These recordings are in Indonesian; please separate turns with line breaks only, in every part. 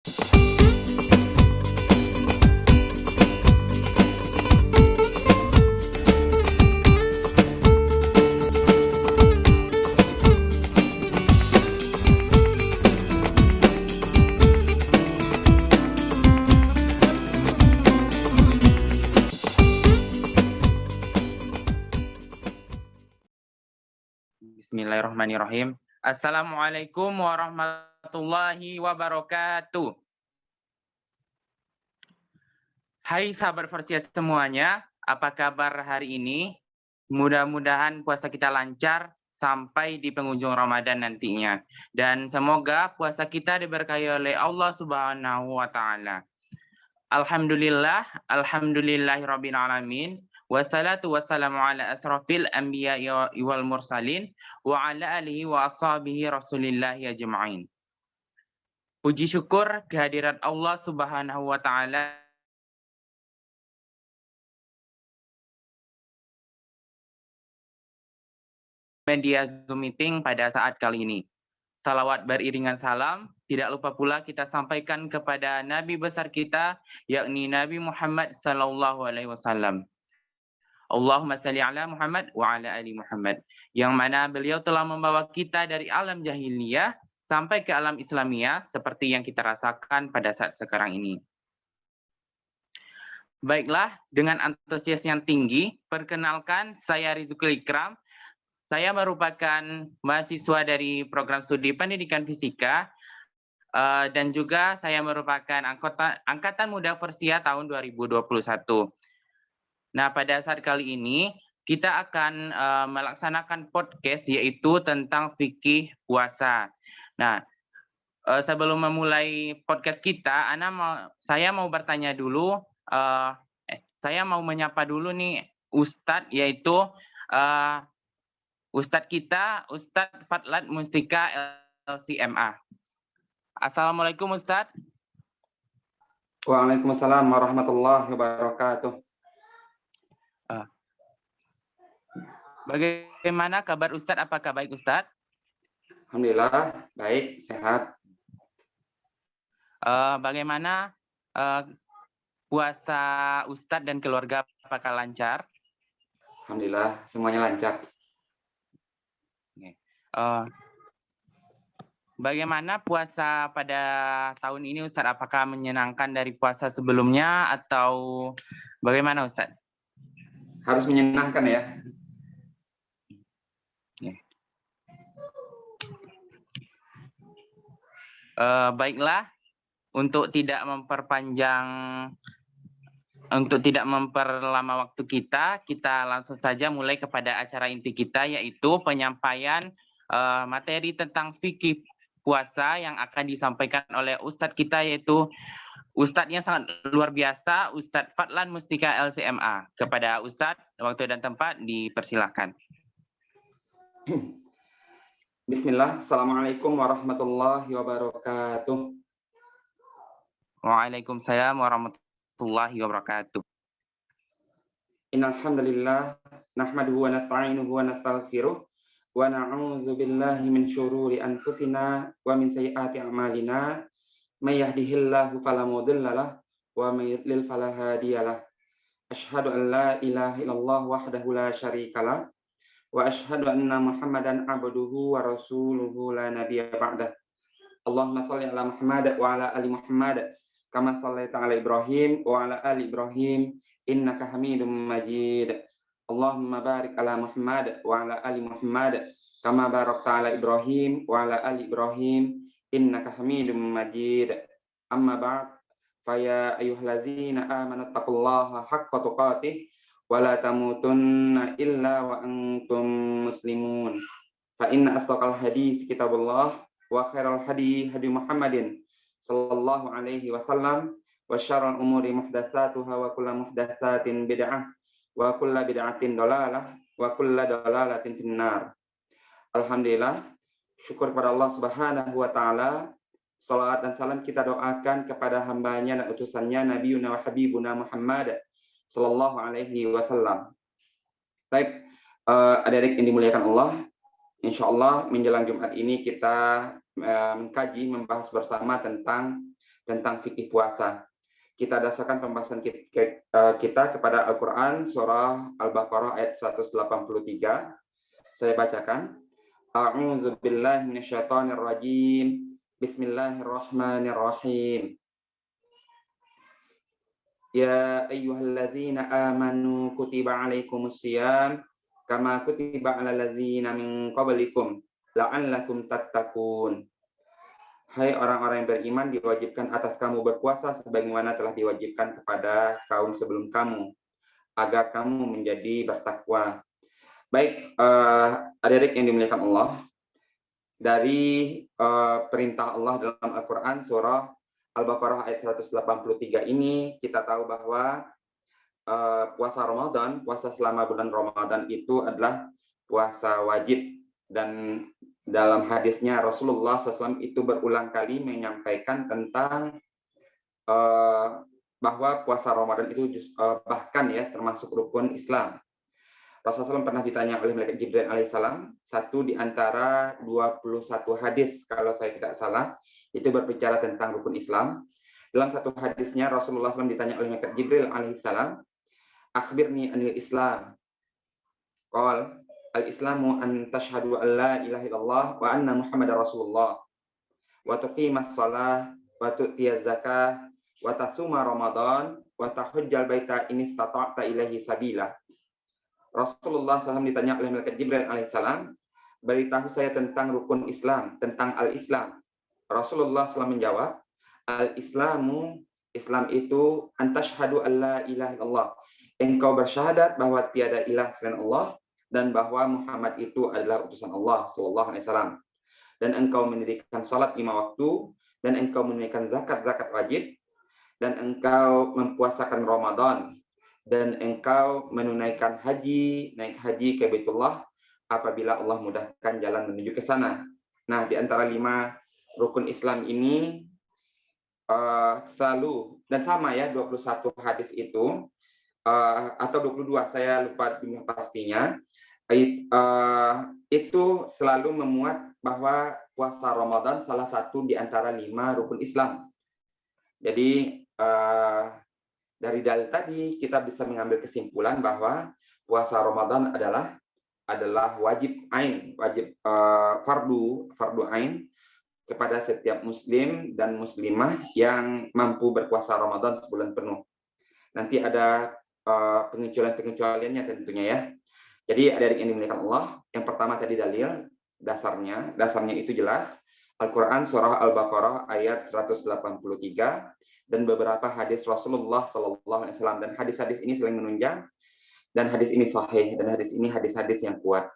Bismillahirrahmanirrahim. Assalamualaikum warahmatullahi wabarakatuh. Hai sahabat Forsia semuanya, apa kabar hari ini? Mudah-mudahan puasa kita lancar sampai di penghujung Ramadan nantinya. Dan semoga puasa kita diberkahi oleh Allah Subhanahu wa taala. Alhamdulillah, alhamdulillahirabbil alamin. Wassalatu wassalamu ala asrafil anbiya'i wal mursalin wa ala alihi wa ashabihi rasulillahi ajma'in. Puji syukur kehadirat Allah Subhanahu wa taala media Zoom meeting pada saat kali ini. Salawat beriringan salam, tidak lupa pula kita sampaikan kepada Nabi besar kita, yakni Nabi Muhammad sallallahu alaihi wasallam. Allahumma salli ala Muhammad wa ala ali Muhammad. Yang mana beliau telah membawa kita dari alam jahiliyah sampai ke alam Islamiyah seperti yang kita rasakan pada saat sekarang ini. Baiklah, dengan antusias yang tinggi, perkenalkan saya Rizukul Ikram. Saya merupakan mahasiswa dari program studi pendidikan fisika dan juga saya merupakan angkatan muda Forsia tahun 2021. Nah, pada saat kali ini kita akan melaksanakan podcast yaitu tentang fikih puasa. Nah, sebelum memulai podcast kita, saya mau bertanya dulu, saya mau menyapa dulu nih Ustadz, yaitu Ustadz kita, Ustadz Fadlan Mustika LCMA. Assalamualaikum Ustadz.
Waalaikumsalam warahmatullahi wabarakatuh.
Bagaimana kabar Ustadz? Apakah baik Ustadz?
Alhamdulillah, baik, sehat.
Bagaimana puasa Ustadz dan keluarga, apakah lancar?
Alhamdulillah, semuanya lancar.
Bagaimana puasa pada tahun ini Ustadz? Apakah menyenangkan dari puasa sebelumnya atau bagaimana Ustadz?
Harus menyenangkan ya.
Baiklah, untuk tidak memperlama waktu kita langsung saja mulai kepada acara inti kita, yaitu penyampaian materi tentang fikih puasa yang akan disampaikan oleh Ustadz kita, yaitu Ustadznya sangat luar biasa, Ustadz Fadlan Mustika LCMA. Kepada Ustadz, waktu dan tempat dipersilahkan.
Bismillah, Assalamualaikum warahmatullahi wabarakatuh.
Waalaikumsalam warahmatullahi wabarakatuh.
Innal hamdalillah nahmaduhu wa nasta'inuhu wa nastaghfiruh wa na'udzu billahi min syururi anfusina wa min sayyiati a'malina may yahdihillahu fala mudilla lahu wa may yudlil fala hadiyalah. Asyhadu an la ilaha illallah wahdahu la syarikalah wa asyhadu anna Muhammadan abduhu wa rasuluhu la nabiyya ba'dah. Allahumma shalli ala Muhammad wa ala ali Muhammad kama shallaita ala Ibrahim wa ala ali Ibrahim innaka Hamidum Majid. Allahumma barik ala Muhammad wa ala ali Muhammad kama barakta ala Ibrahim wa ala ali Ibrahim innaka Hamidum Majid. Amma ba'd, fa ya ayyuhalladzina amanu taqullaha haqqa tuqatih wala tamutunna illa wa antum muslimun. Fa inna asdaqal hadis kitabullah wa khairal hadi hadi Muhammadin sallallahu alaihi wasallam wa syarrul umuri muhdatsatuha wa kullu muhdatsatin bid'ah wa kullu bid'atin dhalalah wa kullu dhalalatin finnar. Alhamdulillah, syukur kepada Allah Subhanahu wa taala. Salawat dan salam kita doakan kepada hambanya dan utusannya Nabiuna wa Habibuna Muhammad sallallahu alaihi wasallam. Baik, adik-adik yang dimuliakan Allah, insya Allah menjelang Jumat ini kita mengkaji, membahas bersama tentang tentang fikih puasa. Kita dasarkan pembahasan kita kepada Al-Quran surah Al-Baqarah ayat 183. Saya bacakan. A'udzu billahi minasyaitonir rajim. Bismillahirrahmanirrahim. Ya ayyuhalladzina amanu kutiba alaikumusiyam kama kutiba alal ladzina min qablikum la'allakum tattaqun. Hai orang-orang yang beriman, diwajibkan atas kamu berpuasa sebagaimana telah diwajibkan kepada kaum sebelum kamu, agar kamu menjadi bertakwa. Baik, adik-adik yang dimuliakan Allah, dari perintah Allah dalam Al-Quran surah Al-Baqarah ayat 183 ini, kita tahu bahwa puasa Ramadan, puasa selama bulan Ramadan itu adalah puasa wajib. Dan dalam hadisnya Rasulullah SAW itu berulang kali menyampaikan tentang bahwa puasa Ramadan itu bahkan ya termasuk rukun Islam. Rasulullah SAW pernah ditanya oleh malaikat Jibril alaihissalam, satu di antara 21 hadis kalau saya tidak salah, itu berbicara tentang rukun Islam. Dalam satu hadisnya Rasulullah SAW ditanya oleh malaikat Jibril alaihissalam, akhbirni anil Islam. Qal al-Islamu an tashhadu an la ilaha illallah wa anna Muhammadar Rasulullah wa tuqimas shalah wa tu'tiyaz zakah wa tasuma Ramadan wa tahujjal baita in istata'ta ilaihi sabila. Rasulullah SAW ditanya oleh malaikat Jibril alaihissalam, beritahu saya tentang rukun Islam, tentang al-Islam. Rasulullah SAW menjawab, al-Islamu, Islam itu an tashhadu an la ilaha illallah. Engkau bersyahadat bahwa tiada ilah selain Allah dan bahwa Muhammad itu adalah utusan Allah sallallahu alaihi wasallam. Dan engkau mendirikan salat 5 waktu, dan engkau menunaikan zakat wajib, dan engkau mempuasakan Ramadan, dan engkau menunaikan haji, naik haji ke Baitullah apabila Allah mudahkan jalan menuju ke sana. Nah, di antara 5 rukun Islam ini selalu dan sama ya 21 hadis itu atau 22, saya lupa jumlah pastinya, itu selalu memuat bahwa puasa Ramadan salah satu di antara 5 rukun Islam. Jadi dari dalil tadi kita bisa mengambil kesimpulan bahwa puasa Ramadan adalah wajib ain, wajib fardu ain kepada setiap muslim dan muslimah yang mampu berpuasa Ramadan sebulan penuh. Nanti ada pengecualian-pengecualiannya tentunya ya. Jadi adik-adik yang dimuliakan Allah, yang pertama tadi dalil, dasarnya itu jelas. Al-Quran surah Al-Baqarah ayat 183 dan beberapa hadis Rasulullah SAW, dan hadis-hadis ini saling menunjang, dan hadis ini sahih, dan hadis ini hadis-hadis yang kuat.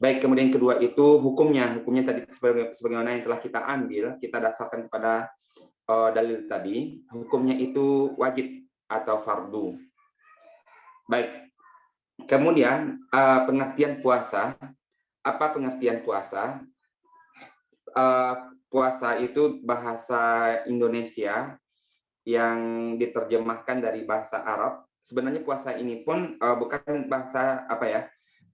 Baik, kemudian kedua itu hukumnya tadi sebagaimana yang telah kita ambil, kita dasarkan kepada dalil tadi, hukumnya itu wajib atau fardu. Baik. Kemudian pengertian puasa, apa pengertian puasa? Puasa itu bahasa Indonesia yang diterjemahkan dari bahasa Arab. Sebenarnya puasa ini pun bukan bahasa apa ya?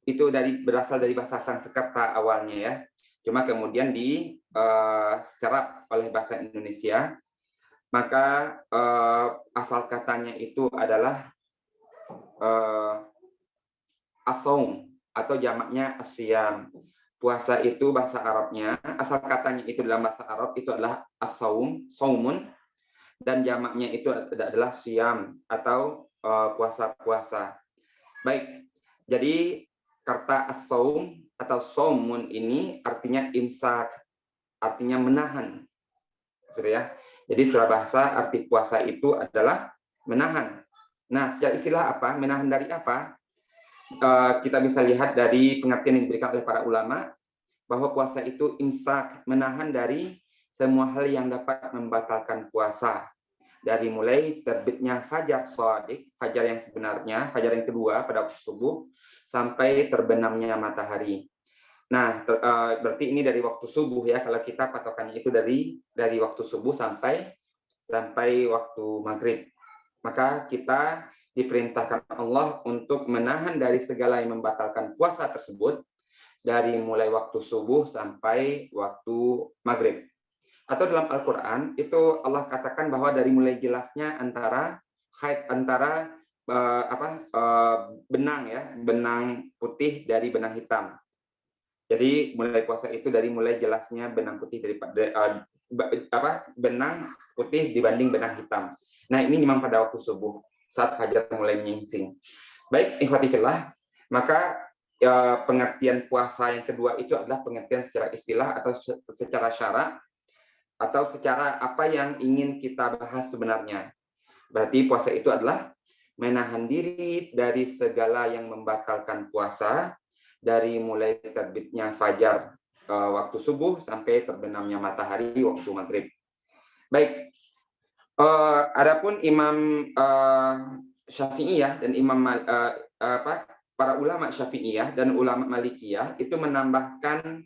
Itu berasal dari bahasa Sanskerta awalnya ya. Cuma kemudian diserap oleh bahasa Indonesia. Maka asal katanya itu adalah as-saum atau jamaknya asyam. Puasa itu bahasa Arabnya, asal katanya itu dalam bahasa Arab itu adalah as-saum, saumun, dan jamaknya itu adalah syam atau puasa-puasa. Baik, jadi kata as-saum atau saumun ini artinya imsak, artinya menahan. Sudah ya. Jadi secara bahasa arti puasa itu adalah menahan. Nah, secara istilah apa? Menahan dari apa? Kita bisa lihat dari pengertian yang diberikan oleh para ulama bahwa puasa itu imsak, menahan dari semua hal yang dapat membatalkan puasa, dari mulai terbitnya fajar shadiq, fajar yang sebenarnya, fajar yang kedua pada waktu subuh, sampai terbenamnya matahari. Nah, berarti ini dari waktu subuh ya, kalau kita patokannya itu dari waktu subuh sampai waktu maghrib. Maka kita diperintahkan Allah untuk menahan dari segala yang membatalkan puasa tersebut dari mulai waktu subuh sampai waktu maghrib. Atau dalam Al-Quran itu Allah katakan bahwa dari mulai jelasnya antara benang ya, benang putih dari benang hitam. Jadi mulai puasa itu dari mulai jelasnya benang putih daripada benang putih dibanding benang hitam. Nah, ini memang pada waktu subuh saat fajar mulai menyingsing. Baik, ikhwati fillah, maka pengertian puasa yang kedua itu adalah pengertian secara istilah atau secara syara atau secara apa yang ingin kita bahas sebenarnya. Berarti puasa itu adalah menahan diri dari segala yang membatalkan puasa, dari mulai terbitnya fajar waktu subuh sampai terbenamnya matahari waktu maghrib. Baik, adapun Imam Syafi'iyah dan para ulama Syafi'iyah dan ulama Malikiyah itu menambahkan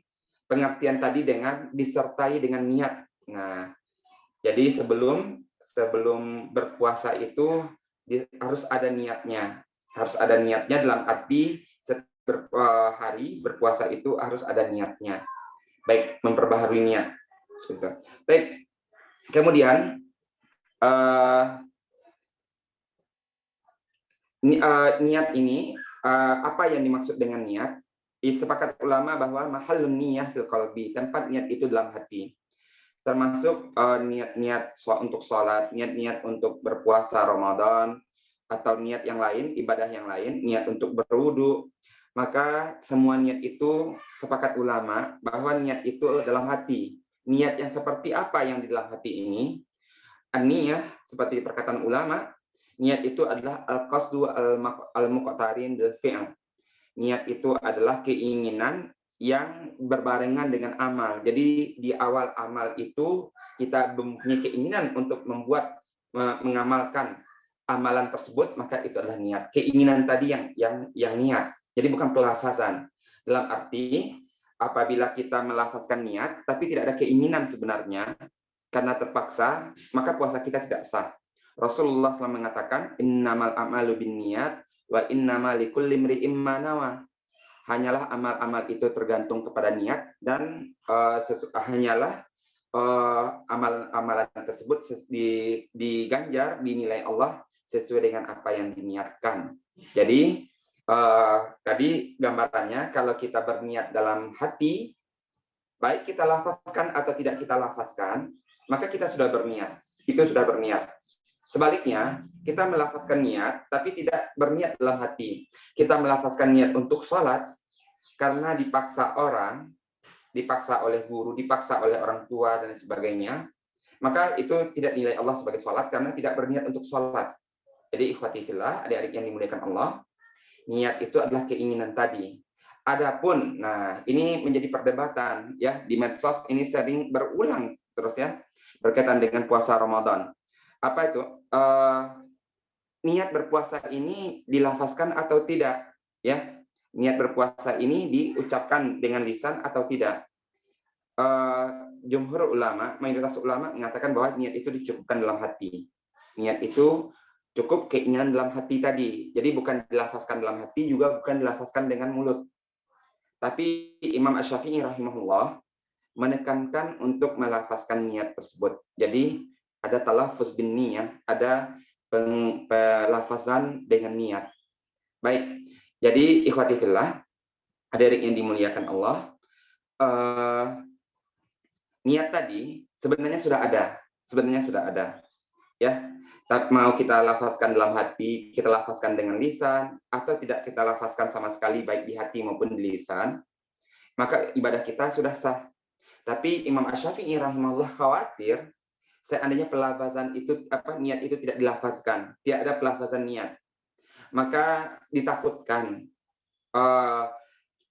pengertian tadi dengan disertai dengan niat. Nah, jadi sebelum berpuasa itu harus ada niatnya. Harus ada niatnya dalam arti hari berpuasa itu harus ada niatnya. Baik, memperbaharui niat. Sebentar. Baik. Kemudian niat ini apa yang dimaksud dengan niat? Sepakat ulama bahwa mahallun niyah fil qalbi, tempat niat itu dalam hati. Termasuk niat-niat untuk sholat, niat-niat untuk berpuasa Ramadan, atau niat yang lain, ibadah yang lain, niat untuk berwudu. Maka semua niat itu sepakat ulama bahwa niat itu dalam hati. Niat yang seperti apa yang di dalam hati ini? An-niyah, seperti perkataan ulama, niat itu adalah al-qasdu al-muqtarin bil fi'l. Niat itu adalah keinginan yang berbarengan dengan amal. Jadi di awal amal itu kita mempunyai keinginan untuk mengamalkan amalan tersebut, maka itu adalah niat. Keinginan tadi yang niat. Jadi bukan pelafazan. Dalam arti apabila kita melafazkan niat tapi tidak ada keinginan sebenarnya karena terpaksa, maka puasa kita tidak sah. Rasulullah SAW mengatakan innamal a'malu binniyat wa innamal likulli imri'in ma nawa. Hanyalah amal-amal itu tergantung kepada niat dan hanyalah amalan tersebut diganjar, dinilai Allah sesuai dengan apa yang diniatkan. Jadi tadi gambarannya kalau kita berniat dalam hati, baik kita lafazkan atau tidak kita lafazkan, maka kita sudah berniat. Itu sudah berniat. Sebaliknya, kita melafazkan niat tapi tidak berniat dalam hati. Kita melafazkan niat untuk sholat karena dipaksa orang, dipaksa oleh guru, dipaksa oleh orang tua dan sebagainya, maka itu tidak nilai Allah sebagai sholat karena tidak berniat untuk sholat. Jadi ikhwati fillah, adik-adik yang dimuliakan Allah, niat itu adalah keinginan tadi. Adapun, nah ini menjadi perdebatan ya di medsos, ini sering berulang terus ya berkaitan dengan puasa Ramadan. Apa itu? Niat berpuasa ini dilafazkan atau tidak? Ya, niat berpuasa ini diucapkan dengan lisan atau tidak? Jumhur ulama, mayoritas ulama mengatakan bahwa niat itu dicukupkan dalam hati. Niat itu cukup keinginan dalam hati tadi. Jadi bukan dilafazkan dalam hati, juga bukan dilafazkan dengan mulut. Tapi Imam Asy-Syafi'i rahimahullah menekankan untuk melafazkan niat tersebut. Jadi ada talaffuz bin niyah, ada pelafazan dengan niat. Baik, jadi ikhwati fillah, adik-adik yang dimuliakan Allah, niat tadi sebenarnya sudah ada, ya. Mau kita lafazkan dalam hati, kita lafazkan dengan lisan, atau tidak kita lafazkan sama sekali baik di hati maupun di lisan, maka ibadah kita sudah sah. Tapi Imam Asy-Syafi'i rahimahullah khawatir seandainya pelafazan itu niat itu tidak dilafazkan, tidak ada pelafazan niat, maka ditakutkan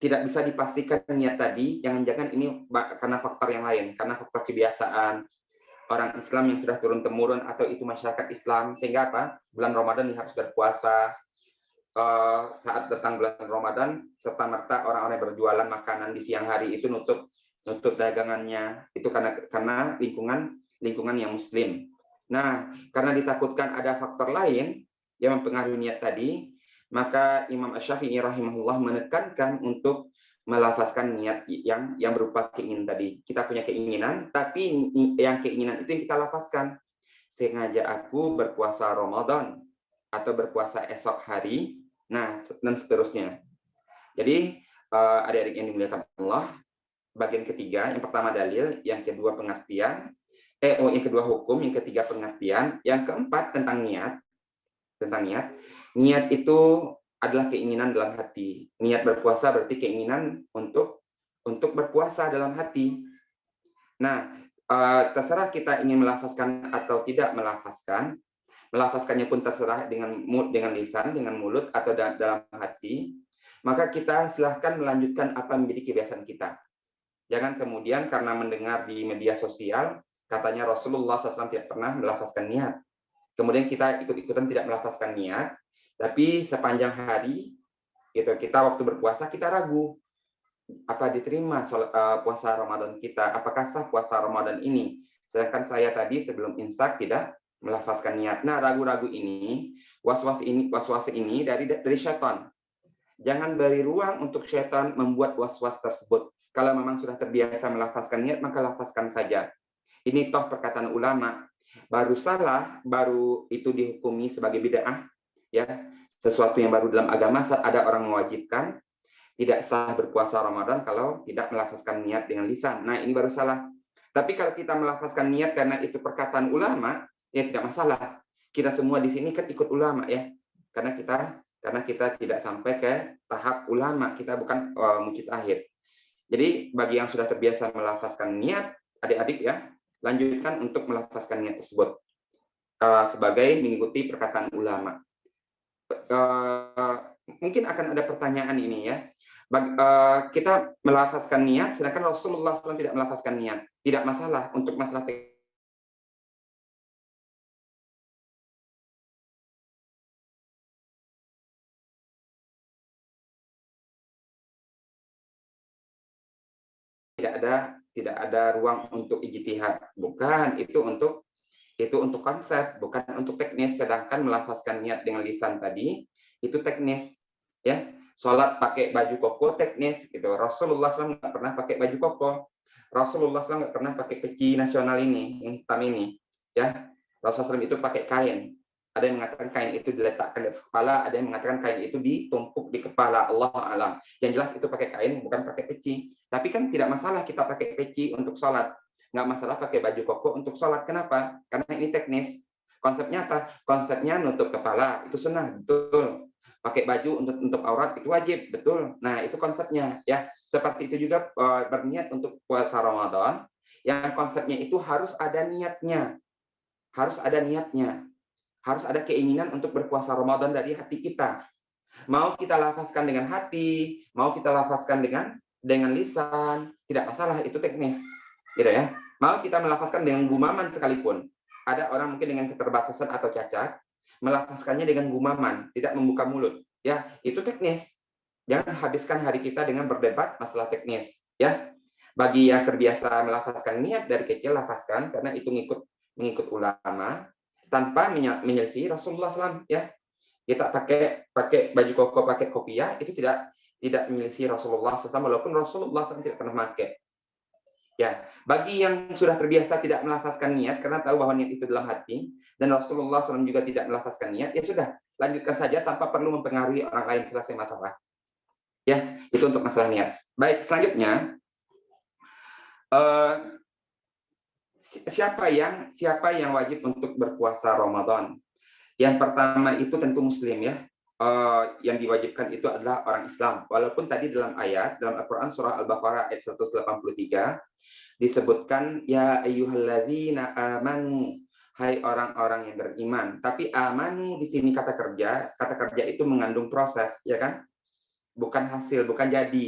tidak bisa dipastikan niat tadi, jangan-jangan ini karena faktor yang lain, karena faktor kebiasaan orang Islam yang sudah turun-temurun atau itu masyarakat Islam, sehingga bulan Ramadan harus berpuasa, saat datang bulan Ramadan serta merta orang-orang yang berjualan makanan di siang hari itu nutup dagangannya, itu karena lingkungan yang muslim. Nah, karena ditakutkan ada faktor lain yang mempengaruhi niat tadi, maka Imam Asy-Syafi'i rahimahullah menekankan untuk melafazkan niat yang berupa keinginan tadi. Kita punya keinginan, tapi yang keinginan itu yang kita lafazkan. Sengaja aku berpuasa Ramadan atau berpuasa esok hari, nah dan seterusnya. Jadi adik-adik yang dimuliakan Allah, bagian ketiga, yang pertama dalil, yang kedua pengertian, yang kedua hukum, yang ketiga pengertian, yang keempat tentang niat. Tentang niat. Niat itu adalah keinginan dalam hati. Niat berpuasa berarti keinginan untuk berpuasa dalam hati. Nah, terserah kita ingin melafazkan atau tidak melafazkan. Melafazkannya pun terserah dengan lisan, dengan mulut atau dalam hati. Maka kita silahkan melanjutkan apa yang menjadi kebiasaan kita. Jangan kemudian karena mendengar di media sosial, katanya Rasulullah SAW tidak pernah melafazkan niat. Kemudian kita ikut-ikutan tidak melafazkan niat, tapi sepanjang hari gitu kita waktu berpuasa kita ragu apa diterima puasa Ramadan kita, apakah sah puasa Ramadan ini. Sedangkan saya tadi sebelum imsak tidak melafazkan niat. Nah, ragu-ragu ini, was-was ini dari syaitan. Jangan beri ruang untuk syaitan membuat was-was tersebut. Kalau memang sudah terbiasa melafazkan niat, maka lafazkan saja. Ini toh perkataan ulama. Baru salah, baru itu dihukumi sebagai bid'ah, ya, sesuatu yang baru dalam agama. Saat ada orang mewajibkan, tidak sah berpuasa Ramadan kalau tidak melafazkan niat dengan lisan. Nah, ini baru salah. Tapi kalau kita melafazkan niat karena itu perkataan ulama, ya tidak masalah. Kita semua di sini kan ikut ulama, ya, karena kita tidak sampai ke tahap ulama, kita bukan mujtahid. Jadi bagi yang sudah terbiasa melafazkan niat, adik-adik ya, lanjutkan untuk melafazkan niat tersebut sebagai mengikuti perkataan ulama. Mungkin akan ada pertanyaan ini ya. Kita melafazkan niat, sedangkan Rasulullah SAW tidak melafazkan niat. Tidak masalah untuk masalah tidak ada ruang untuk ijtihad. Bukan, itu untuk konsep, bukan untuk teknis. Sedangkan melafazkan niat dengan lisan tadi itu teknis, ya. Sholat pakai baju koko teknis, gitu. Rasulullah SAW nggak pernah pakai baju koko. Rasulullah SAW nggak pernah pakai peci nasional ini, yang hitam ini, ya. Rasulullah SAW itu pakai kain. Ada yang mengatakan kain itu diletakkan di atas kepala, ada yang mengatakan kain itu ditumpuk di kepala. Allah alam. Yang jelas itu pakai kain, bukan pakai peci. Tapi kan tidak masalah kita pakai peci untuk sholat. Nggak masalah pakai baju koko untuk sholat. Kenapa? Karena ini teknis. Konsepnya apa? Konsepnya nutup kepala. Itu sunnah, betul. Pakai baju untuk aurat, itu wajib, betul. Nah, itu konsepnya. Ya, seperti itu juga berniat untuk puasa Ramadan. Yang konsepnya itu harus ada niatnya. Harus ada niatnya. Harus ada keinginan untuk berpuasa Ramadan dari hati kita. Mau kita lafazkan dengan hati, mau kita lafazkan dengan lisan, tidak masalah, itu teknis. Gitu ya. Mau kita melafazkan dengan gumaman sekalipun. Ada orang mungkin dengan keterbatasan atau cacat, melafazkannya dengan gumaman, tidak membuka mulut. Ya, itu teknis. Jangan habiskan hari kita dengan berdebat masalah teknis. Ya, bagi yang terbiasa melafazkan niat dari kecil, lafazkan, karena itu mengikut ulama, tanpa menyelisih Rasulullah SAW. Ya, kita pakai baju koko, pakai kopiah, itu tidak menyelisih Rasulullah SAW, walaupun Rasulullah SAW tidak pernah pakai. Ya, bagi yang sudah terbiasa tidak melafazkan niat karena tahu bahwa niat itu dalam hati, dan Rasulullah SAW juga tidak melafazkan niat, ya sudah, lanjutkan saja tanpa perlu mempengaruhi orang lain, selesai masalah. Ya, itu untuk masalah niat. Baik, selanjutnya, siapa yang wajib untuk berpuasa Ramadan? Yang pertama itu tentu Muslim, ya. Yang diwajibkan itu adalah orang Islam. Walaupun tadi dalam Al-Quran surah Al-Baqarah ayat 183 disebutkan ya ayyuhalladzina amanu, hai orang-orang yang beriman. Tapi amanu di sini kata kerja itu mengandung proses, ya kan? Bukan hasil, bukan jadi,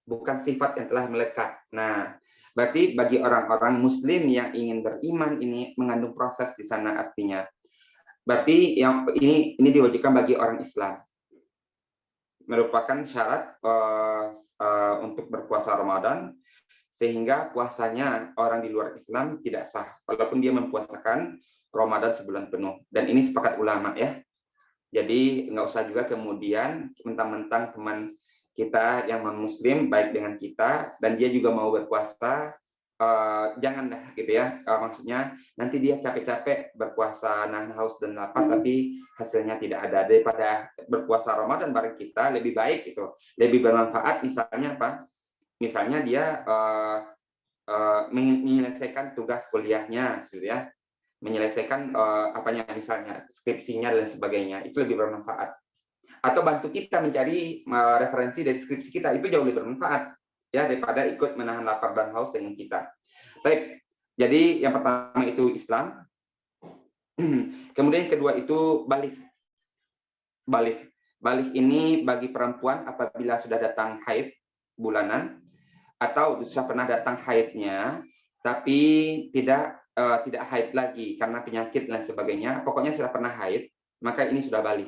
bukan sifat yang telah melekat. Nah, berarti bagi orang-orang Muslim yang ingin beriman ini mengandung proses di sana artinya. Berarti yang ini diwajibkan bagi orang Islam. Merupakan syarat untuk berpuasa Ramadan, sehingga puasanya orang di luar Islam tidak sah, walaupun dia mempuasakan Ramadan sebulan penuh. Dan ini sepakat ulama, ya. Jadi nggak usah juga kemudian mentang-mentang teman kita yang non-muslim baik dengan kita dan dia juga mau berpuasa, jangan dah gitu ya. Maksudnya nanti dia capek-capek berpuasa nahan haus dan lapar tapi hasilnya tidak ada. Daripada berpuasa Ramadan bareng kita lebih baik itu, lebih bermanfaat. Misalnya apa? Misalnya dia menyelesaikan tugas kuliahnya, gitu ya, menyelesaikan apanya misalnya skripsinya dan sebagainya, itu lebih bermanfaat. Atau bantu kita mencari referensi dari skripsi kita, itu jauh lebih bermanfaat ya daripada ikut menahan lapar dan haus dengan kita. Baik, jadi yang pertama itu Islam, kemudian yang kedua itu balik. Balik ini bagi perempuan apabila sudah datang haid bulanan atau sudah pernah datang haidnya tapi tidak haid lagi karena penyakit dan sebagainya, pokoknya sudah pernah haid, maka ini sudah balik.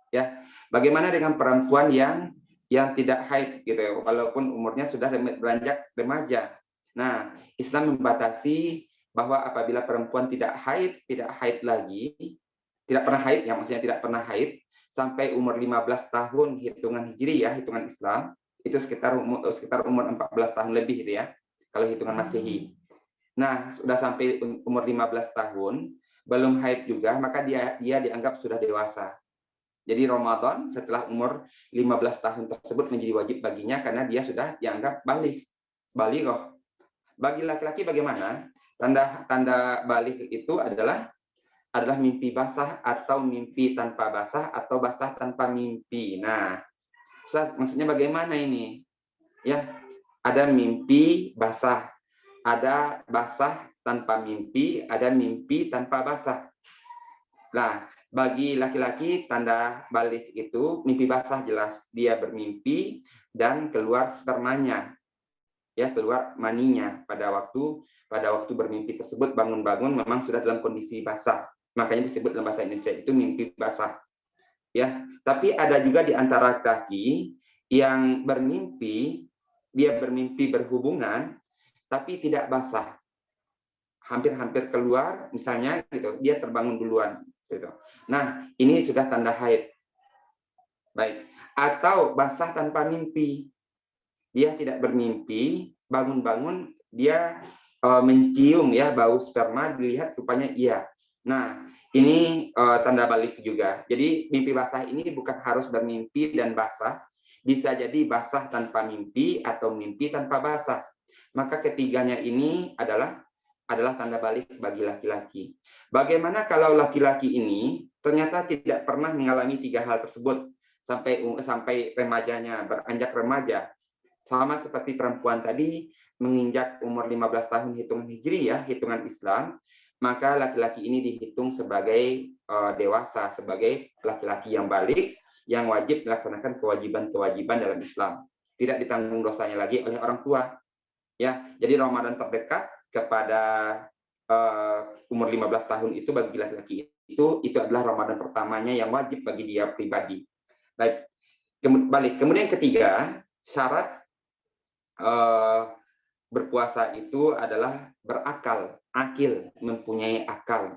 Ya, bagaimana dengan perempuan yang tidak haid gitu ya, walaupun umurnya sudah beranjak remaja. Nah, Islam membatasi bahwa apabila perempuan tidak haid lagi, tidak pernah haid, ya maksudnya tidak pernah haid sampai umur 15 tahun hitungan Hijriyah, hitungan Islam, itu sekitar umur 14 tahun lebih gitu ya, kalau hitungan Masehi. Nah, sudah sampai umur 15 tahun, belum haid juga, maka dia dianggap sudah dewasa. Jadi Ramadan setelah umur 15 tahun tersebut menjadi wajib baginya karena dia sudah dianggap balighah. Bagi laki-laki bagaimana? Tanda balik itu adalah mimpi basah atau mimpi tanpa basah atau basah tanpa mimpi. Nah, maksudnya bagaimana ini? Ya, ada mimpi basah, ada basah tanpa mimpi, ada mimpi tanpa basah. Nah, bagi laki-laki tanda balik itu mimpi basah jelas, dia bermimpi dan keluar spermanya. Ya, keluar maninya pada waktu bermimpi tersebut, bangun-bangun memang sudah dalam kondisi basah. Makanya disebut dalam bahasa Indonesia itu mimpi basah. Ya, tapi ada juga di antara laki yang dia bermimpi berhubungan tapi tidak basah. Hampir-hampir keluar misalnya gitu, dia terbangun duluan gitu. Nah, ini sudah tanda haid. Baik. Atau basah tanpa mimpi. Dia tidak bermimpi, bangun-bangun dia mencium ya bau sperma, dilihat rupanya iya. Nah, ini tanda balik juga. Jadi mimpi basah ini bukan harus bermimpi dan basah, bisa jadi basah tanpa mimpi atau mimpi tanpa basah. Maka ketiganya ini adalah tanda balik bagi laki-laki. Bagaimana kalau laki-laki ini ternyata tidak pernah mengalami tiga hal tersebut sampai remajanya, beranjak remaja? Sama seperti perempuan tadi menginjak umur 15 tahun hitungan Hijriyah, hitungan Islam, maka laki-laki ini dihitung sebagai dewasa, sebagai laki-laki yang balik, yang wajib melaksanakan kewajiban-kewajiban dalam Islam. Tidak ditanggung dosanya lagi oleh orang tua. Ya, jadi Ramadan terdekat kepada umur 15 tahun itu bagi laki-laki itu adalah Ramadan pertamanya yang wajib bagi dia pribadi. Baik, kemudian ketiga, syarat berpuasa itu adalah berakal, akil, mempunyai akal.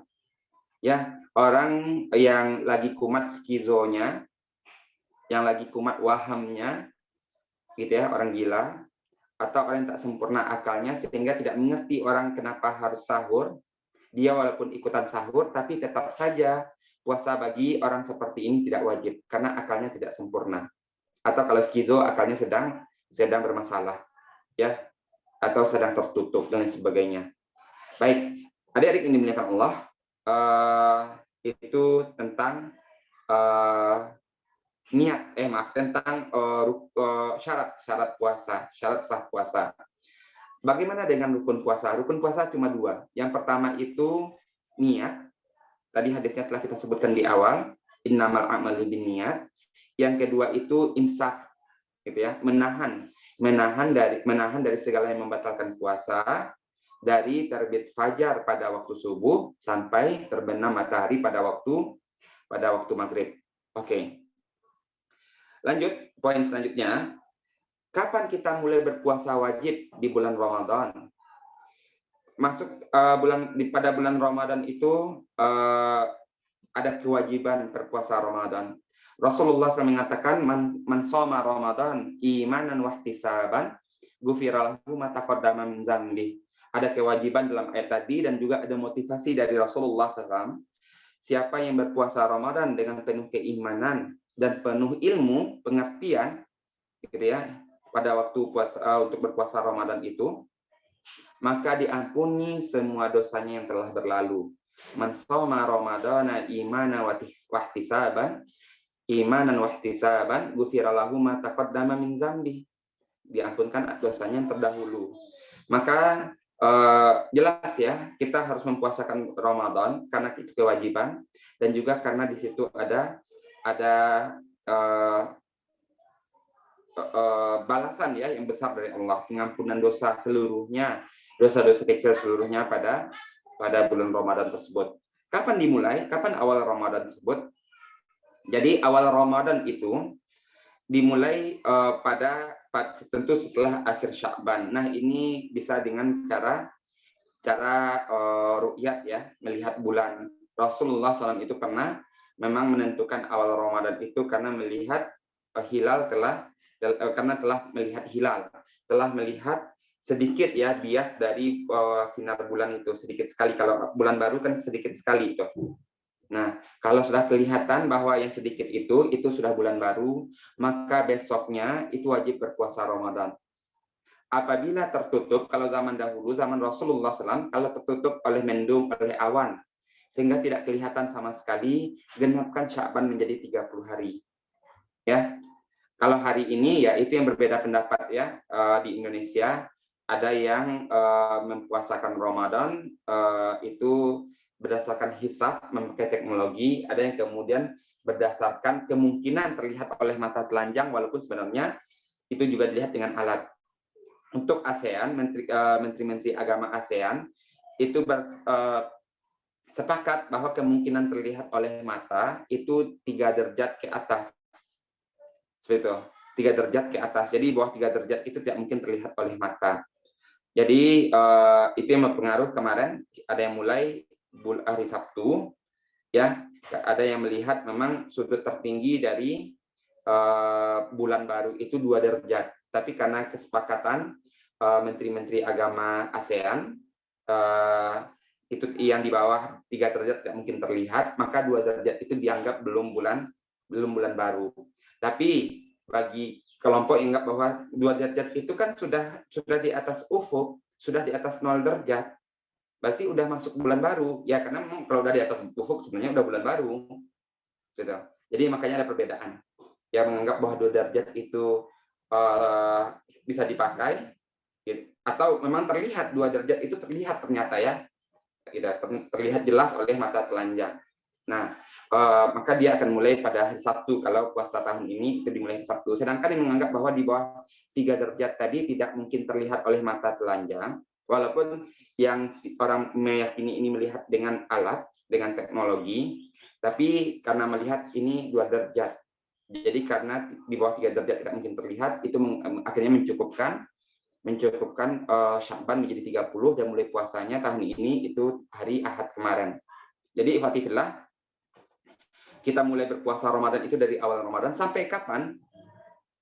Ya, orang yang lagi kumat skizonya, yang lagi kumat wahamnya, gitu ya, orang gila, atau orang yang tak sempurna akalnya sehingga tidak mengerti orang kenapa harus sahur, dia walaupun ikutan sahur, tapi tetap saja puasa bagi orang seperti ini tidak wajib karena akalnya tidak sempurna. Atau kalau skizo akalnya sedang bermasalah. Ya, atau sedang tertutup dan lain sebagainya. Baik, adik-adik ini dimuliakan Allah, itu tentang tentang syarat puasa, syarat sah puasa. Bagaimana dengan rukun puasa? Rukun puasa cuma dua. Yang pertama itu niat. Tadi hadisnya telah kita sebutkan di awal, innamal a'malu binniyat. Yang kedua itu imsak, gitu ya, menahan dari segala yang membatalkan puasa, dari terbit fajar pada waktu subuh sampai terbenam matahari pada waktu maghrib. Oke. Lanjut, poin selanjutnya, kapan kita mulai berpuasa wajib di bulan Ramadan? Pada bulan Ramadan itu ada kewajiban berpuasa Ramadan. Rasulullah SAW mengatakan man shoma Ramadan imanan wahtisaban ghufira lahu ma taqaddama min dzambi. Ada kewajiban dalam ayat tadi dan juga ada motivasi dari Rasulullah SAW. Siapa yang berpuasa Ramadan dengan penuh keimanan dan penuh ilmu, pengertian, gitu ya, pada waktu puasa untuk berpuasa Ramadan itu, maka diampuni semua dosanya yang telah berlalu. Man shoma Ramadana imanan wahtisaban ghufira lahu ma taqaddama min dzambi. Diampunkan dosanya yang terdahulu. Maka jelas ya, kita harus mempuasakan Ramadan karena itu kewajiban dan juga karena di situ ada balasan ya yang besar dari Allah, pengampunan dosa seluruhnya, dosa-dosa kecil seluruhnya pada bulan Ramadan tersebut. Kapan dimulai? Kapan awal Ramadan tersebut? Jadi awal Ramadan itu dimulai tentu setelah akhir Sya'ban. Nah, ini bisa dengan cara ru'yat ya, melihat bulan. Rasulullah SAW itu pernah memang menentukan awal Ramadan itu karena melihat telah melihat sedikit ya bias dari sinar bulan itu, sedikit sekali. Kalau bulan baru kan sedikit sekali itu. Nah, kalau sudah kelihatan bahwa yang sedikit itu sudah bulan baru, maka besoknya itu wajib berpuasa Ramadan. Apabila tertutup, kalau zaman dahulu, zaman Rasulullah SAW, kalau tertutup oleh mendung, oleh awan, sehingga tidak kelihatan sama sekali, genapkan Sya'ban menjadi 30 hari. Ya, kalau hari ini ya itu yang berbeda pendapat ya di Indonesia. Ada yang mempuasakan Ramadan itu berdasarkan hisab, memakai teknologi. Ada yang kemudian berdasarkan kemungkinan terlihat oleh mata telanjang, walaupun sebenarnya itu juga dilihat dengan alat. Untuk ASEAN, menteri-menteri agama ASEAN itu sepakat bahwa kemungkinan terlihat oleh mata itu 3 derajat ke atas. Seperti itu, 3 derajat ke atas. Jadi di bawah 3 derajat itu tidak mungkin terlihat oleh mata. Jadi itu yang mempengaruhi kemarin ada yang mulai hari Sabtu, ya, ada yang melihat memang sudut tertinggi dari bulan baru itu 2 derajat. Tapi karena kesepakatan menteri-menteri agama ASEAN itu yang di bawah 3 derajat tidak mungkin terlihat, maka 2 derajat itu dianggap belum bulan baru. Tapi bagi kelompok yang ingat bahwa 2 derajat itu kan sudah di atas ufuk, sudah di atas 0 derajat, berarti udah masuk bulan baru. Ya karena kalau udah di atas ufuk sebenarnya udah bulan baru. Gitu. Jadi makanya ada perbedaan. Yang menganggap bahwa 2 derajat itu bisa dipakai, gitu. Atau memang terlihat 2 derajat itu terlihat ternyata ya, gitu, terlihat jelas oleh mata telanjang. Nah, maka dia akan mulai pada hari Sabtu. Kalau puasa tahun ini itu dimulai hari Sabtu. Sedangkan yang menganggap bahwa di bawah 3 derajat tadi tidak mungkin terlihat oleh mata telanjang, walaupun yang orang meyakini ini melihat dengan alat, dengan teknologi, tapi karena melihat ini 2 derajat. Jadi karena di bawah 3 derajat tidak mungkin terlihat, itu akhirnya mencukupkan Sya'ban menjadi 30 dan mulai puasanya tahun ini itu hari Ahad kemarin. Jadi ikhwatifillah, kita mulai berpuasa Ramadan itu dari awal Ramadan sampai kapan?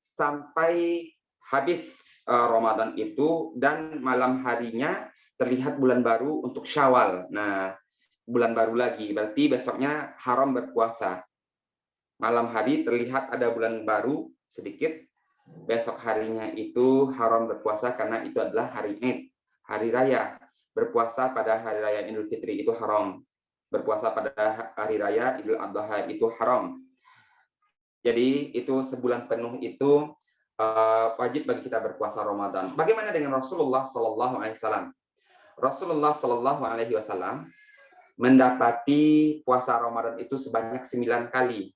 Sampai habis Ramadan itu dan malam harinya terlihat bulan baru untuk Syawal. Nah, bulan baru lagi, berarti besoknya haram berpuasa. Malam hari terlihat ada bulan baru sedikit, besok harinya itu haram berpuasa karena itu adalah hari Id, hari raya. Berpuasa pada hari raya Idul Fitri itu haram. Berpuasa pada hari raya Idul Adha itu haram. Jadi itu sebulan penuh itu wajib bagi kita berpuasa Ramadan. Bagaimana dengan Rasulullah Sallallahu Alaihi Wasallam? Rasulullah Sallallahu Alaihi Wasallam mendapati puasa Ramadan itu sebanyak 9 kali.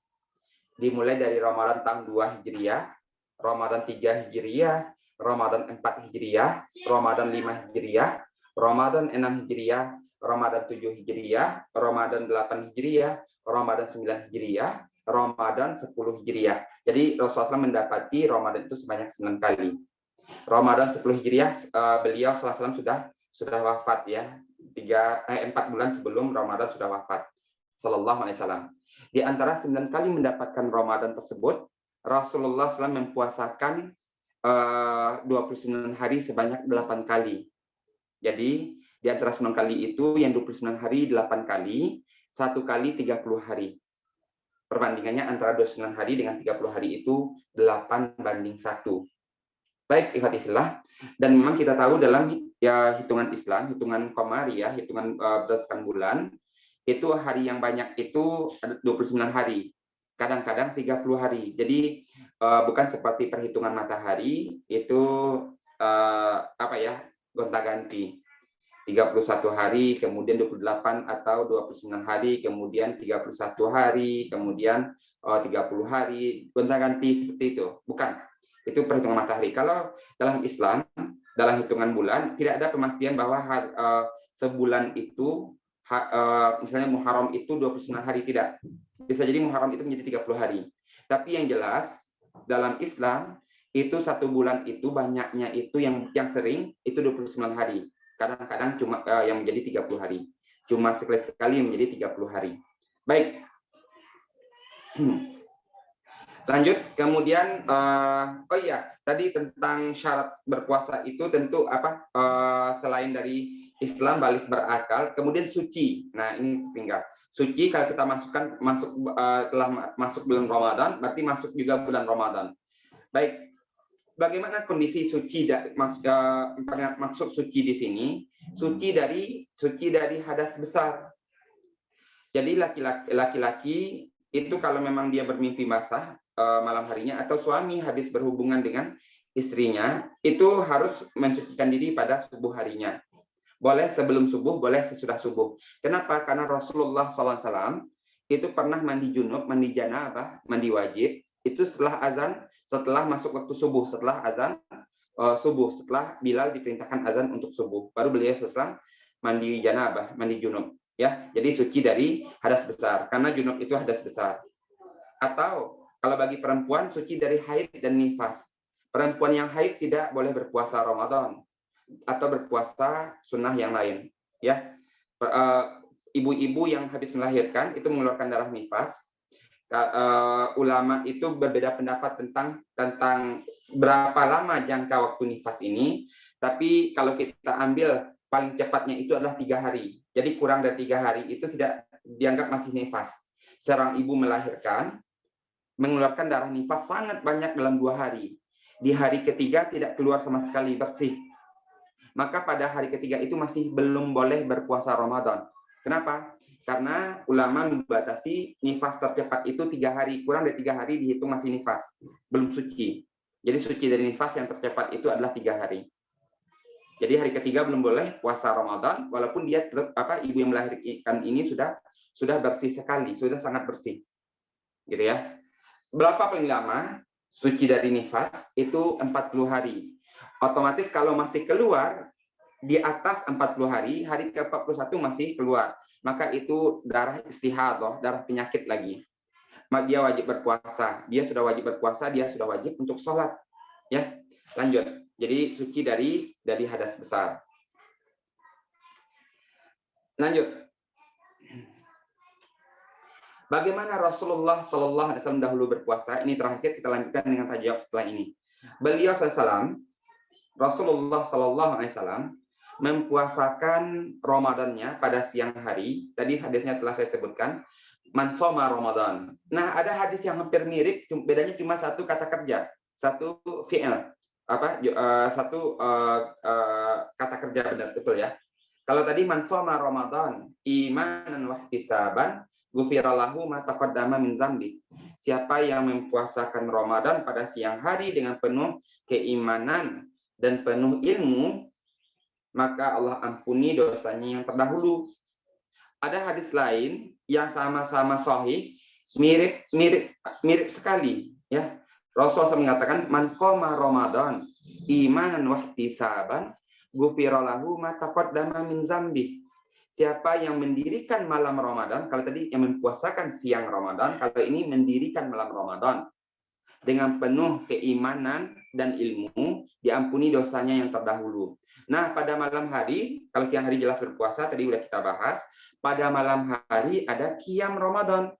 Dimulai dari Ramadan tahun 2 Hijriah, Ramadan 3 Hijriah, Ramadan 4 Hijriah, Ramadan 5 Hijriah, Ramadan 6 Hijriah, Ramadan 7 Hijriah, Ramadan 8 Hijriah, Ramadan 9 Hijriah, Ramadan 10 Hijriah. Jadi Rasulullah mendapati Ramadan itu sebanyak 9 kali. Ramadan 10 Hijriah beliau SAW sudah wafat ya. 4 bulan sebelum Ramadan sudah wafat. Sallallahu Alaihi Wasallam. Di antara 9 kali mendapatkan Ramadan tersebut, Rasulullah SAW mempuasakan 29 hari sebanyak 8 kali. Jadi di antara 9 kali itu yang 29 hari 8 kali, 1 kali 30 hari. Perbandingannya antara 29 hari dengan 30 hari itu 8:1. Baik, ikhwati fillah. Dan memang kita tahu dalam ya hitungan Islam, hitungan qamari ya, hitungan berdasarkan bulan, itu hari yang banyak itu 29 hari. Kadang-kadang 30 hari. Jadi bukan seperti perhitungan matahari itu gonta-ganti. 31 hari, kemudian 28 atau 29 hari, kemudian 31 hari, kemudian 30 hari, gonta-ganti seperti itu. Bukan. Itu perhitungan matahari. Kalau dalam Islam, dalam hitungan bulan, tidak ada pemastian bahwa sebulan itu, misalnya Muharram itu 29 hari, tidak. Bisa jadi Muharram itu menjadi 30 hari. Tapi yang jelas, dalam Islam, itu satu bulan itu banyaknya itu yang sering, itu 29 hari. Kadang-kadang cuma yang menjadi 30 hari. Cuma sekali-sekali yang menjadi 30 hari. Baik. Lanjut, kemudian tadi tentang syarat berpuasa itu tentu selain dari Islam balik berakal, kemudian suci. Nah, ini tinggal. Suci kalau kita telah masuk bulan Ramadan, berarti masuk juga bulan Ramadan. Baik. Bagaimana kondisi suci maksud suci di sini? Suci dari hadas besar. Jadi laki-laki itu kalau memang dia bermimpi basah malam harinya atau suami habis berhubungan dengan istrinya, itu harus mensucikan diri pada subuh harinya. Boleh sebelum subuh, boleh sesudah subuh. Kenapa? Karena Rasulullah SAW itu pernah mandi junub, mandi janabah, mandi wajib, itu setelah azan, setelah masuk waktu subuh, setelah azan subuh, setelah Bilal diperintahkan azan untuk subuh, baru beliau SAW mandi janabah, mandi junub, ya. Jadi suci dari hadas besar, karena junub itu hadas besar. Atau kalau bagi perempuan suci dari haid dan nifas. Perempuan yang haid tidak boleh berpuasa Ramadan atau berpuasa sunnah yang lain, ya. Ibu-ibu yang habis melahirkan itu mengeluarkan darah nifas. Ulama itu berbeda pendapat tentang berapa lama jangka waktu nifas ini, tapi kalau kita ambil paling cepatnya itu adalah 3 hari. Jadi kurang dari 3 hari itu tidak dianggap masih nifas. Seorang ibu melahirkan, mengeluarkan darah nifas sangat banyak dalam 2 hari. Di hari ketiga tidak keluar sama sekali, bersih. Maka pada hari ketiga itu masih belum boleh berpuasa Ramadan. Kenapa? Karena ulama membatasi nifas tercepat itu 3 hari. Kurang dari 3 hari dihitung masih nifas. Belum suci. Jadi suci dari nifas yang tercepat itu adalah 3 hari. Jadi hari ketiga belum boleh puasa Ramadan, walaupun dia ibu yang melahirkan ini sudah bersih sekali, sudah sangat bersih. Gitu ya. Berapa paling lama suci dari nifas? Itu 40 hari. Otomatis kalau masih keluar di atas 40 hari, hari ke-41 masih keluar. Maka itu darah istihadah, darah penyakit lagi. Dia wajib berpuasa. Dia sudah wajib berpuasa, dia sudah wajib untuk sholat. Ya, lanjut. Jadi suci dari hadas besar. Lanjut. Bagaimana Rasulullah SAW dahulu berpuasa? Ini terakhir, kita lanjutkan dengan tanya jawab setelah ini. Beliau Rasulullah SAW mempuasakan Ramadannya pada siang hari. Tadi hadisnya telah saya sebutkan. Man shoma Ramadan. Nah, ada hadis yang hampir mirip, bedanya cuma satu kata kerja, satu fi'il. Satu kata kerja, betul ya. Kalau tadi man shoma Ramadan imanan wa ihtisaban ghufira lahu ma taqaddama min dzambi. Siapa yang mempuasakan Ramadan pada siang hari dengan penuh keimanan dan penuh ilmu, maka Allah ampuni dosanya yang terdahulu. Ada hadis lain yang sama-sama sahih, mirip sekali, ya. Rasulullah mengatakan, man qoma Ramadan imanan wa ihtisaban ghufira lahu ma taqaddama min dzambi. Siapa yang mendirikan malam Ramadan, kalau tadi yang mempuasakan siang Ramadan, kalau ini mendirikan malam Ramadan dengan penuh keimanan dan ilmu, diampuni dosanya yang terdahulu. Nah, pada malam hari, kalau siang hari jelas berpuasa, tadi udah kita bahas, pada malam hari ada qiyam Ramadan.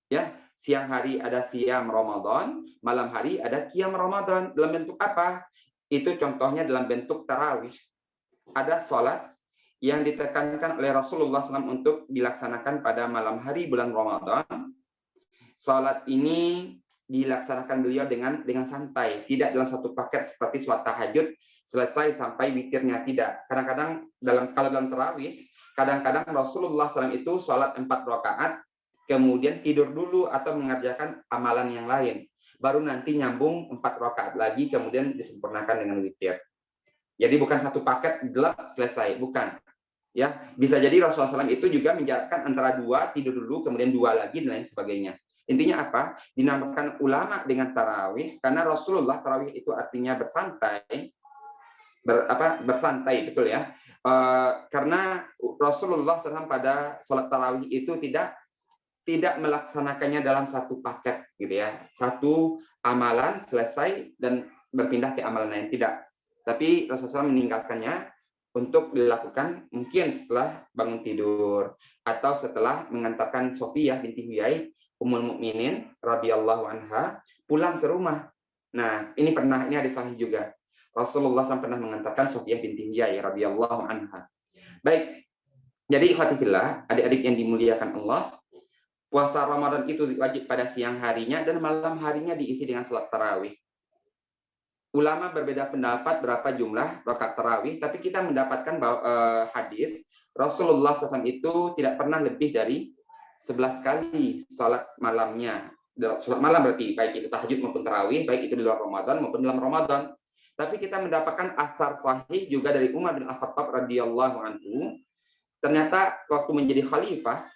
Ya, siang hari ada siam Ramadan, malam hari ada qiyam Ramadan. Dalam bentuk apa? Itu contohnya dalam bentuk tarawih. Ada sholat yang ditekankan oleh Rasulullah SAW untuk dilaksanakan pada malam hari bulan Ramadan. Sholat ini dilaksanakan beliau dengan santai, tidak dalam satu paket seperti sholat tahajud selesai sampai witirnya, tidak. Kadang-kadang kalau dalam tarawih, kadang-kadang Rasulullah SAW itu sholat 4 rakaat, kemudian tidur dulu atau mengerjakan amalan yang lain, baru nanti nyambung 4 rakaat lagi, kemudian disempurnakan dengan witir. Jadi bukan satu paket gelap selesai, bukan. Ya, bisa jadi Rasulullah SAW itu juga menjalankan antara 2 tidur dulu, kemudian 2 lagi dan lain sebagainya. Intinya apa? Dinamakan ulama dengan tarawih karena Rasulullah, tarawih itu artinya bersantai, bersantai, betul ya. Karena Rasulullah SAW pada sholat tarawih itu tidak melaksanakannya dalam satu paket, gitu ya. Satu amalan selesai dan berpindah ke amalan lain, tidak. Tapi Rasulullah meninggalkannya untuk dilakukan mungkin setelah bangun tidur atau setelah mengantarkan Sofiyah binti Huyai Ummul Mukminin radhiyallahu anha pulang ke rumah. Nah, ini ada sahih juga. Rasulullah SAW pernah mengantarkan Sofiyah binti Huyai radhiyallahu anha. Baik. Jadi ikhwatifillah, adik-adik yang dimuliakan Allah, puasa Ramadan itu wajib pada siang harinya dan malam harinya diisi dengan salat tarawih. Ulama berbeda pendapat berapa jumlah rakaat tarawih, tapi kita mendapatkan hadis Rasulullah SAW itu tidak pernah lebih dari 11 kali sholat malamnya. Sholat malam berarti baik itu tahajud maupun tarawih, baik itu di luar Ramadan maupun dalam Ramadan. Tapi kita mendapatkan asar sahih juga dari Umar bin Khattab radhiyallahu anhu. Ternyata waktu menjadi khalifah,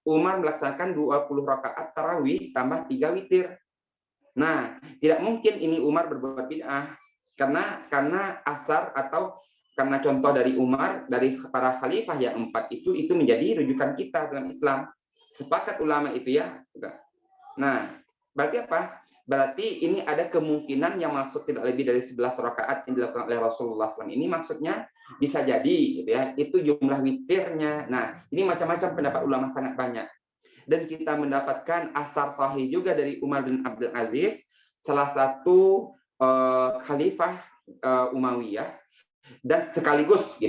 Umar melaksanakan 20 rakaat tarawih tambah 3 witir. Nah, tidak mungkin ini Umar berbuat bid'ah karena asar atau karena contoh dari Umar, dari para khalifah yang 4 itu menjadi rujukan kita dalam Islam. Sepakat ulama itu ya. Nah, berarti apa? Berarti ini ada kemungkinan yang maksud tidak lebih dari 11 rakaat yang dilakukan oleh Rasulullah SAW. Ini maksudnya bisa jadi, gitu ya. Itu jumlah witirnya. Nah, ini macam-macam pendapat ulama sangat banyak. Dan kita mendapatkan asar sahih juga dari Umar bin Abdul Aziz, salah satu khalifah Umayyah, dan sekaligus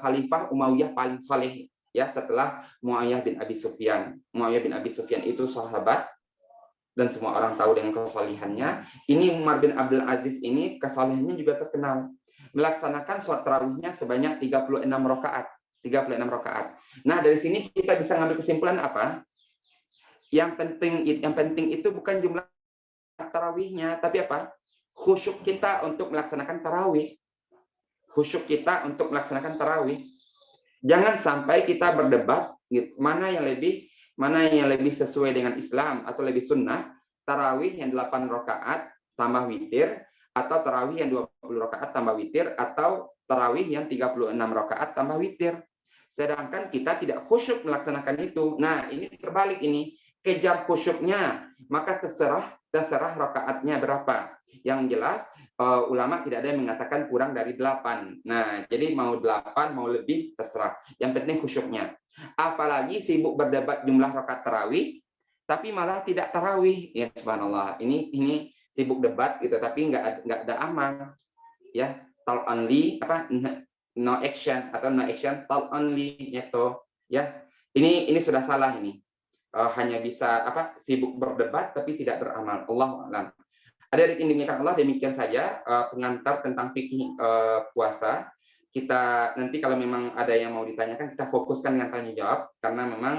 khalifah Umayyah paling saleh ya setelah Muawiyah bin Abi Sufyan. Muawiyah bin Abi Sufyan itu sahabat dan semua orang tahu dengan kesalehannya. Ini Umar bin Abdul Aziz ini kesalehannya juga terkenal. Melaksanakan sholat tarawihnya sebanyak 36 rakaat. 36 rakaat. Nah, dari sini kita bisa ngambil kesimpulan apa? Yang penting itu bukan jumlah tarawihnya, tapi apa? Khusyuk kita untuk melaksanakan tarawih. Khusyuk kita untuk melaksanakan tarawih. Jangan sampai kita berdebat mana yang lebih sesuai dengan Islam atau lebih sunnah, tarawih yang 8 rakaat tambah witir atau tarawih yang 20 rakaat tambah witir atau tarawih yang 36 rakaat tambah witir. Sedangkan kita tidak khusyuk melaksanakan itu. Nah, ini terbalik ini. Kejar khusyuknya, maka terserah rakaatnya berapa. Yang jelas ulama tidak ada yang mengatakan kurang dari 8. Nah, jadi mau 8 mau lebih terserah. Yang penting khusyuknya. Apalagi sibuk berdebat jumlah rakaat tarawih, tapi malah tidak tarawih. Ya subhanallah. Ini sibuk debat gitu, tapi nggak ada amal. Ya, talk only no action atau no action talk only gitu. Ya. Ini sudah salah ini. Hanya bisa sibuk berdebat tapi tidak beramal. Allahu a'lam. Adik-adik yang dimuliakan Allah, demikian saja pengantar tentang fikih puasa. Kita nanti kalau memang ada yang mau ditanyakan, kita fokuskan dengan tanya jawab karena memang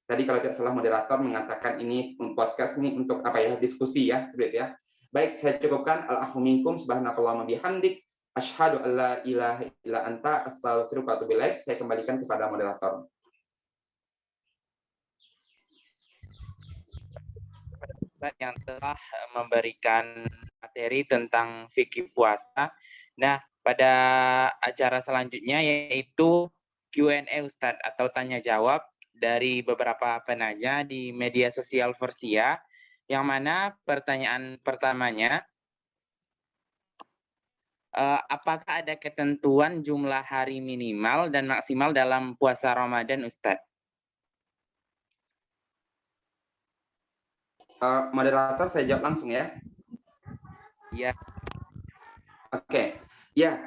tadi kalau tidak salah moderator mengatakan ini podcast ini untuk diskusi ya, seperti ya. Baik, saya cukupkan. Al-afu minkum subhanakallahumma bihamdik asyhadu an la ilaha illa anta astaghfiruka wa atubu ilaik. Saya kembalikan kepada moderator.
Yang telah memberikan materi tentang fikih puasa. Nah, pada acara selanjutnya yaitu Q&A Ustadz atau tanya jawab dari beberapa penanya di media sosial Versia, yang mana pertanyaan pertamanya apakah ada ketentuan jumlah hari minimal dan maksimal dalam puasa Ramadan, Ustadz?
Moderator, saya jawab langsung ya.
Ya.
Oke. Ya,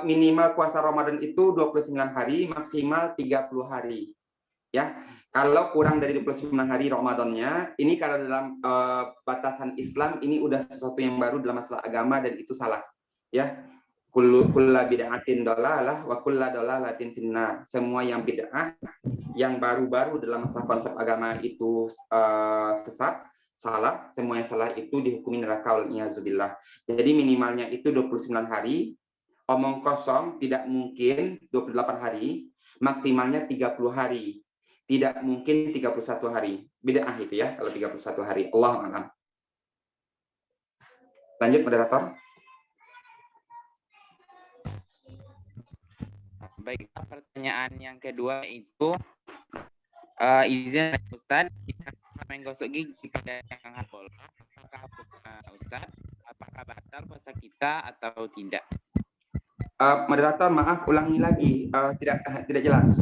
minimal puasa Ramadan itu 29 hari, maksimal 30 hari. Ya, kalau kurang dari 29 hari Ramadannya, ini kalau dalam batasan Islam ini udah sesuatu yang baru dalam masalah agama dan itu salah. Ya. Kullu bid'atin dolalah wa kullu dolalatin finnar. Semua yang bid'ah, yang baru-baru dalam masalah konsep agama itu sesat, salah, semua yang salah itu dihukumi neraka wal'iyazubillah. Jadi minimalnya itu 29 hari, omong kosong tidak mungkin 28 hari, maksimalnya 30 hari. Tidak mungkin 31 hari. Bid'ah itu ya kalau 31 hari. Allahu a'lam. Lanjut moderator.
Baik, pertanyaan yang kedua itu izin Ustadz, jika menggosok gigi pada yang bolong, apakah Ustadz, apakah batal puasa kita atau tidak?
Moderator, maaf, ulangi lagi, tidak jelas.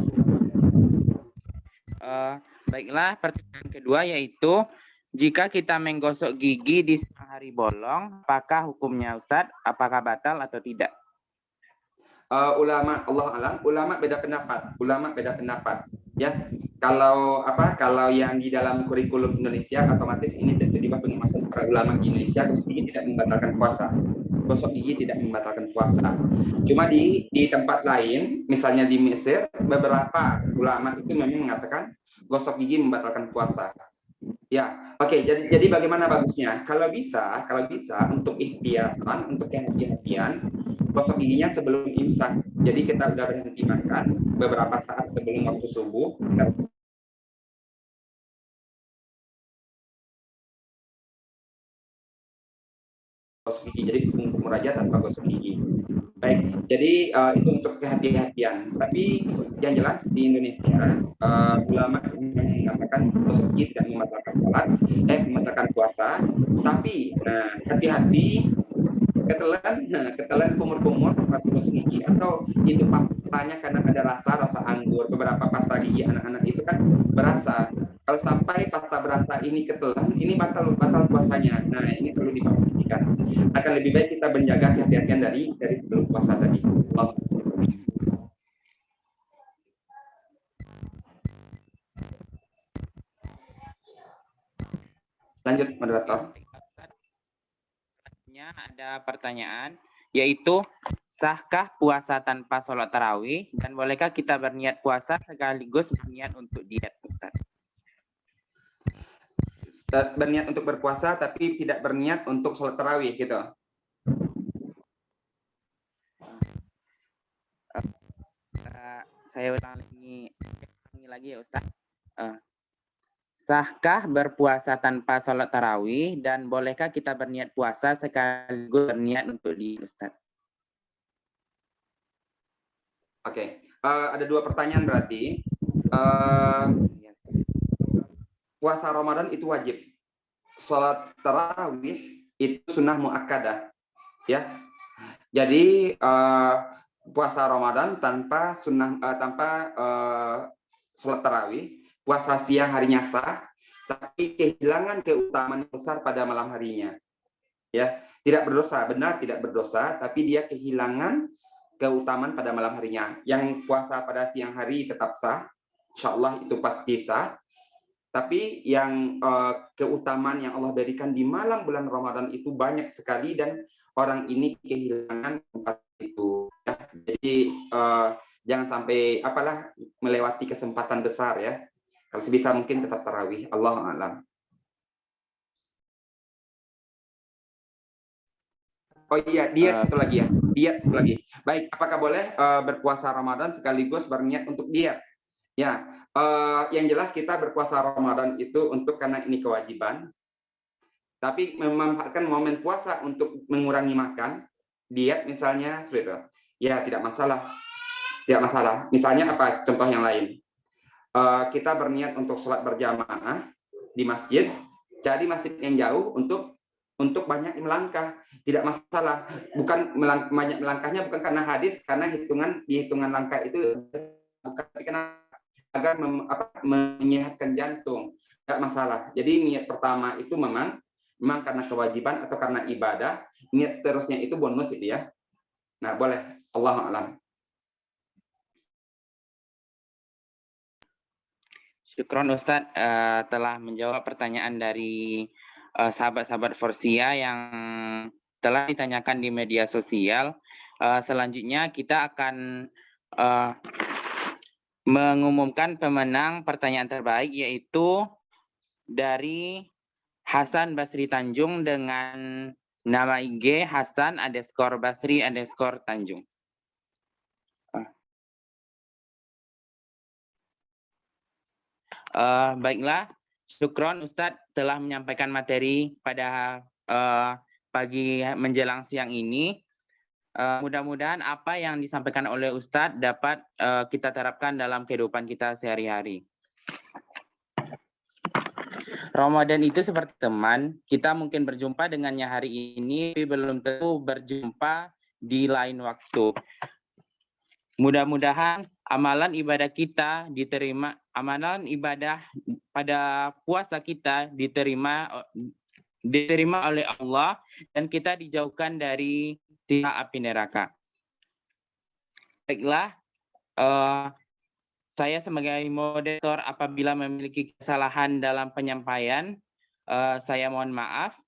Baiklah, pertanyaan kedua yaitu jika kita menggosok gigi di siang hari bolong, apakah hukumnya Ustadz? Apakah batal atau tidak?
Ulama, Allah alam, ulama beda pendapat, ya. Kalau yang di dalam kurikulum Indonesia otomatis ini tentu di bawah pengawasan para ulama di Indonesia, gosok gigi tidak membatalkan puasa. Gosok gigi tidak membatalkan puasa. Cuma di tempat lain, misalnya di Mesir, beberapa ulama itu memang mengatakan gosok gigi membatalkan puasa. Ya, oke. Jadi bagaimana bagusnya? Kalau bisa untuk ikhtiaran, untuk kehati-hatian, gosok giginya sebelum imsak. Jadi kita udah berhenti makan beberapa saat sebelum waktu subuh. Gosok gigi, jadi kumur aja tanpa gosok gigi. Baik, jadi itu untuk kehati-hatian. Tapi yang jelas di Indonesia ulama mengatakan gosok gigi tidak membatalkan sholat, membatalkan puasa. Tapi hati-hati ketelan kumur-kumur atau gosok gigi, atau itu pastanya karena ada rasa anggur. Beberapa pasta gigi anak-anak itu kan berasa. Kalau sampai pasta berasa ini ketelan, ini batal puasanya. Nah, ini perlu diperhatikan. Akan lebih baik kita menjaga kehati-hatian dari sebelum puasa tadi. Lanjut, moderator.
Ada pertanyaan, yaitu sahkah puasa tanpa sholat tarawih, dan bolehkah kita berniat puasa sekaligus berniat untuk diet, Ustaz?
Berniat untuk berpuasa tapi tidak berniat untuk sholat tarawih gitu.
Saya ulangi lagi ya Ustaz. Sahkah berpuasa tanpa sholat tarawih, dan bolehkah kita berniat puasa sekaligus berniat untuk diet, Ustaz?
Oke. Ada dua pertanyaan berarti. Puasa Ramadan itu wajib. Sholat tarawih itu sunnah muakkadah, ya. Jadi puasa Ramadan tanpa sholat tarawih, puasa siang harinya sah, tapi kehilangan keutamaan besar pada malam harinya. Ya, tidak berdosa, benar tidak berdosa, tapi dia kehilangan keutamaan pada malam harinya. Yang puasa pada siang hari tetap sah, insya Allah itu pasti sah. Tapi yang keutamaan yang Allah berikan di malam bulan Ramadan itu banyak sekali, dan orang ini kehilangan tempat itu. Ya. Jadi jangan sampai melewati kesempatan besar ya. Kalau sebisa mungkin tetap tarawih. Allahu a'lam. Oh iya, diet satu lagi ya. Diet satu lagi. Baik, apakah boleh berpuasa Ramadan sekaligus berniat untuk diet? Ya, yang jelas kita berpuasa Ramadan itu karena ini kewajiban. Tapi memanfaatkan momen puasa untuk mengurangi makan, diet misalnya seperti itu. Ya, tidak masalah. Tidak masalah. Misalnya apa? Contoh yang lain. Kita berniat untuk sholat berjamaah di masjid. Jadi masjid yang jauh untuk untuk banyak melangkah, tidak masalah. Bukan banyak melangkahnya bukan karena hadis, karena hitungan langkah itu bukan agar menyehatkan jantung, tidak masalah. Jadi niat pertama itu memang karena kewajiban atau karena ibadah, niat seterusnya itu bonus itu ya. Nah, boleh. Allahu a'lam.
Syukron Ustadz telah menjawab pertanyaan dari sahabat-sahabat Forsia yang telah ditanyakan di media sosial. Selanjutnya kita akan mengumumkan pemenang pertanyaan terbaik, yaitu dari Hasan Basri Tanjung dengan nama IG Hasan_Basri_Tanjung. Baiklah, syukron Ustadz telah menyampaikan materi pada pagi menjelang siang ini. Mudah-mudahan apa yang disampaikan oleh Ustadz dapat kita terapkan dalam kehidupan kita sehari-hari. Ramadan itu seperti teman, kita mungkin berjumpa dengannya hari ini, tapi belum tentu berjumpa di lain waktu. Mudah-mudahan amalan ibadah kita diterima, amalan ibadah pada puasa kita diterima oleh Allah dan kita dijauhkan dari siksa api neraka. Baiklah, saya sebagai moderator apabila memiliki kesalahan dalam penyampaian, saya mohon maaf.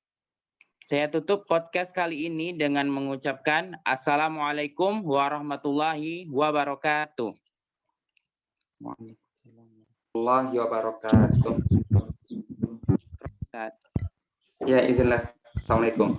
Saya tutup podcast kali ini dengan mengucapkan Assalamualaikum warahmatullahi wabarakatuh.
Warahmatullahi wabarakatuh. Ya, izinlah. Assalamualaikum.